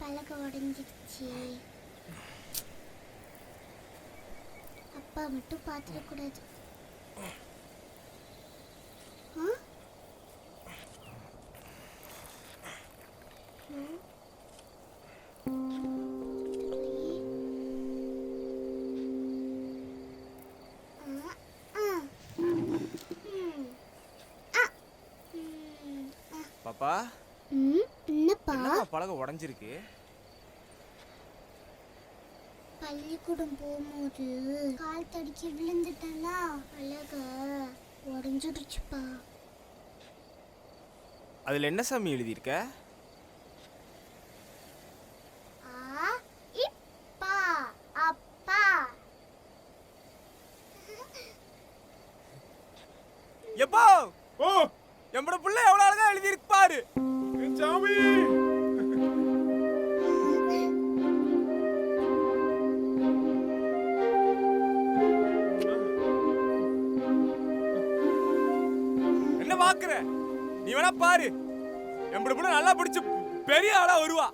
பலகை உடஞ்சிருச்சு. அப்பா மட்டும் பார்த்துடக்கூடாது. பாப்பா, என்னப்பா? பலகை உடைஞ்சிருக்கு. பள்ளிக்கூடம் போகும்போது கால் தடிக்கி விழுந்துட்டேன்னா பலகை உடஞ்சிடுச்சுப்பா. அதுல என்ன சாமி எழுதியிருக்க? இப்பா அப்பா. எப்போ ஓ எம்பட புள்ள எவ்வளவு அழகா எழுதியிருக்கு பாரு சாமி. என்ன பாக்குற? நீ வேணா பாரு, எம்பட புள்ள நல்லா படிச்சு பெரிய ஆளா வருவா.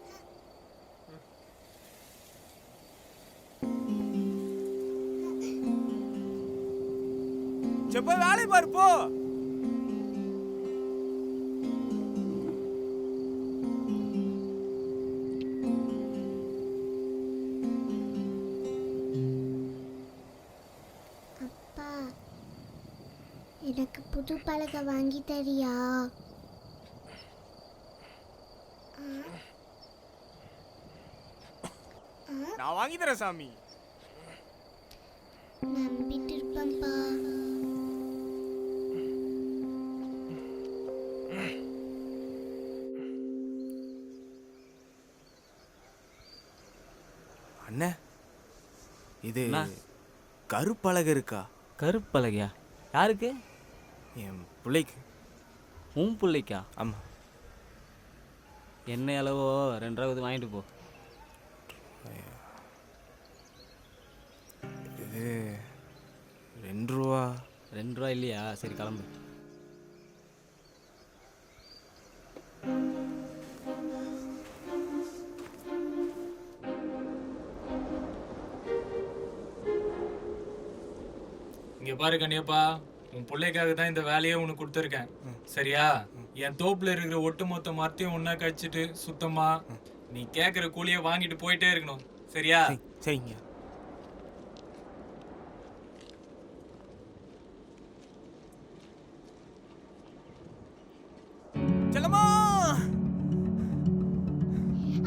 செப்ப வேலை பாரு போ. அப்பா, எனக்கு புது பலகை வாங்கி தரியா? நான் வாங்கி தரேன் சாமி. நம்பிட்டு இருப்பேன்ப்பா. அண்ணே, இது கருப்பலகை இருக்கா? கருப்பலகையா? யாருக்கு? என் பிள்ளைக்கு. உன் பிள்ளைக்கா? ஆமா. என்ன அளவோ 2 வாங்கிட்டு போ. இது 2 ரூபா. 2 ரூபா இல்லையா? சரி கிளம்பு. இங்க பாரு கண்ணியப்பா, உன் பிள்ளைக்காக தான் இந்த வேலையை உனக்கு கொடுத்துருக்கேன். சரியா? என் தோப்புல இருக்கிற ஒட்டுமொத்த மரத்தையும் ஒன்னா கழிச்சிட்டு சுத்தமா நீ கேட்குற கூலியை வாங்கிட்டு போயிட்டே இருக்கணும். சரியா? சரிங்க. செல்லம்மா,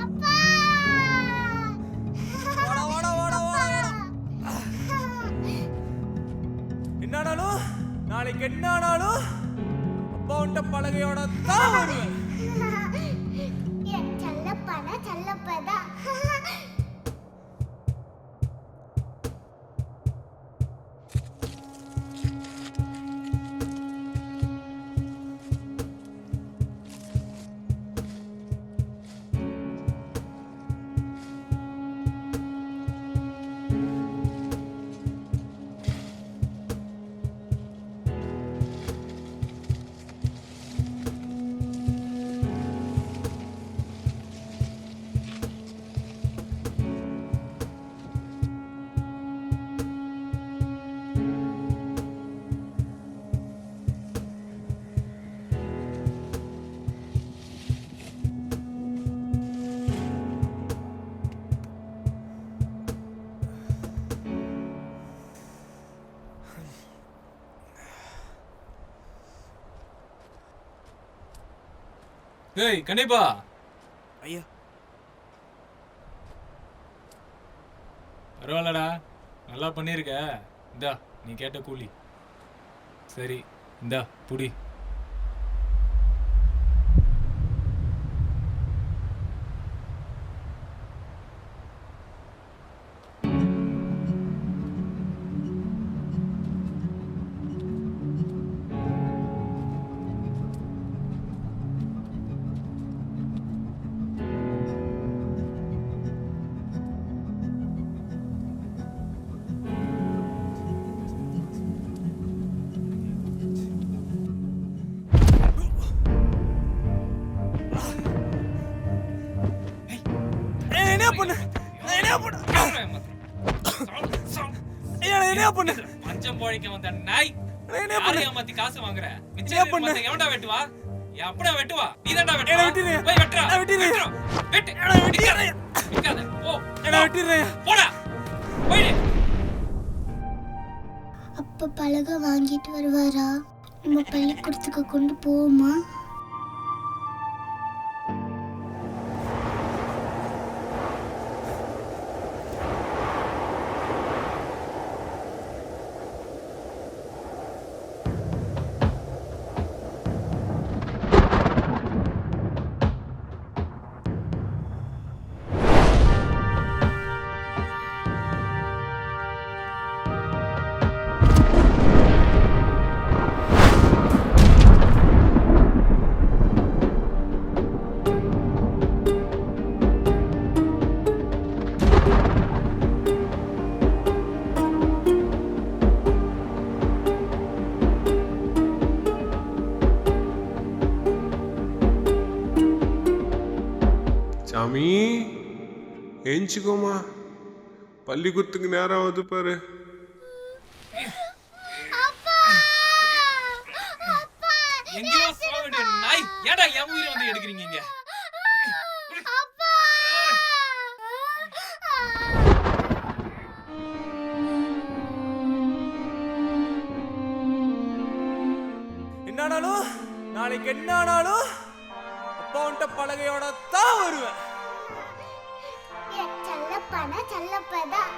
அப்பா! வாடா வாடா வாடா வாடா. என்னானாலும் நாளைக்கு என்னானாலும் அப்பா உண்ட பலகையோட தான் வருவேன். என் செல்லப்பானா செல்லப்பதான். ஏய் கண்டிப்பா. ஐயா, பரவாயில்லடா, நல்லா பண்ணியிருக்க. இந்தா நீ கேட்ட கூலி. சரி இந்தா புடி. பண்ண என்ன பண்ண பஞ்சம் போழிக்க வந்த நாய் என்ன பண்ண ஏமாத்தி காசு வாங்குற மிச்சம் பண்ண எவன்டா வெட்டுவா எப்படா வெட்டுவா நீதான்டா என்ன வெட்டுவா வெட்டிரு போய் வெட்டுடா வெட்டிரு வெட்டு வெட்டாத போ என்ன வெட்டிரு போடா போய் அப்பா பலகை வாங்கிட்டு வருவாரா? நம்ம பள்ளிக்கூடத்துக்கு கொண்டு போவோமா? சாமி ஏஞ்சிக்கோமா, பள்ளிக்கூடத்துக்கு நேரம் ஆகுது பாரு. எங்கேயோ போக வேண்டிய நாய் ஏடா என் உயிரை வந்து எடுக்கிறீங்க இங்க? என்னானாலும் நாளைக்கு என்னானாலும் அப்பா உன்ட்ட பலகையோட தான் வருவேன். என் செல்லப்பானா செல்லப்பதான்.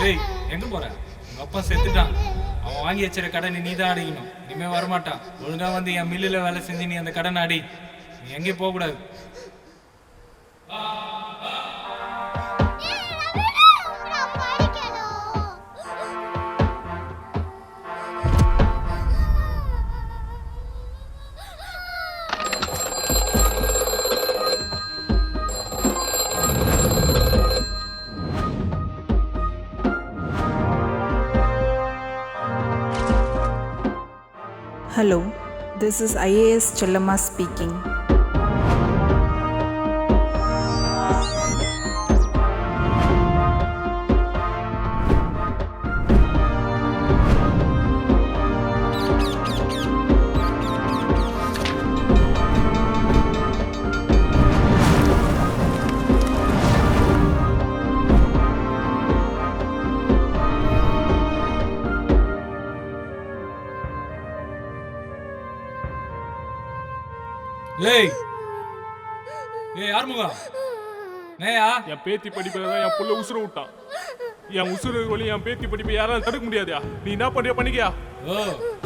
ஏய் எங்க போற? உங்க அப்பா செத்துட்டான். அவன் வாங்கி வச்சிருக்க கடனை நீ தான் அடைக்கணும். இனிமே வரமாட்டான். ஒழுங்கா வந்து என் மில்லுல வேலை செஞ்சு நீ அந்த கடனை அடி. நீ எங்கேயும் போக கூடாது. Hello, this is IAS Chellamma speaking. ஏய் ஏய் ஆர்முகா நேயா என் பேத்தி படிப்பை தான் என் புள்ள உசுர விட்டான். என் உசுறு வழி என் பேத்தி படிப்பை யாராலும் தடுக்க முடியாதா? நீ என்ன பண்றியா பண்ணிக்கியா? ஓ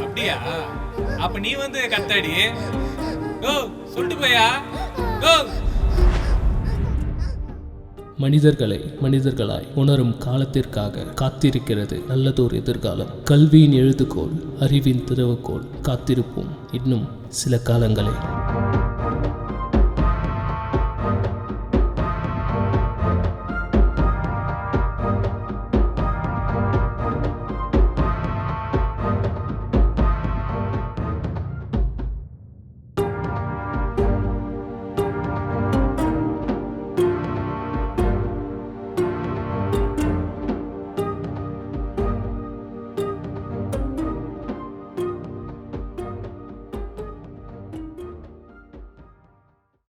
அப்படியா? அப்ப நீ வந்து கத்தாடி. ஓ சொல்லிட்டு போயா. ஓ மனிதர்களாய் உணரும் காலத்திற்காக காத்திருக்கிறது நல்லதோர் எதிர்காலம். கல்வியின் எழுதுகோள், அறிவின் திறவுகோள். காத்திருப்போம் இன்னும் சில காலங்களே.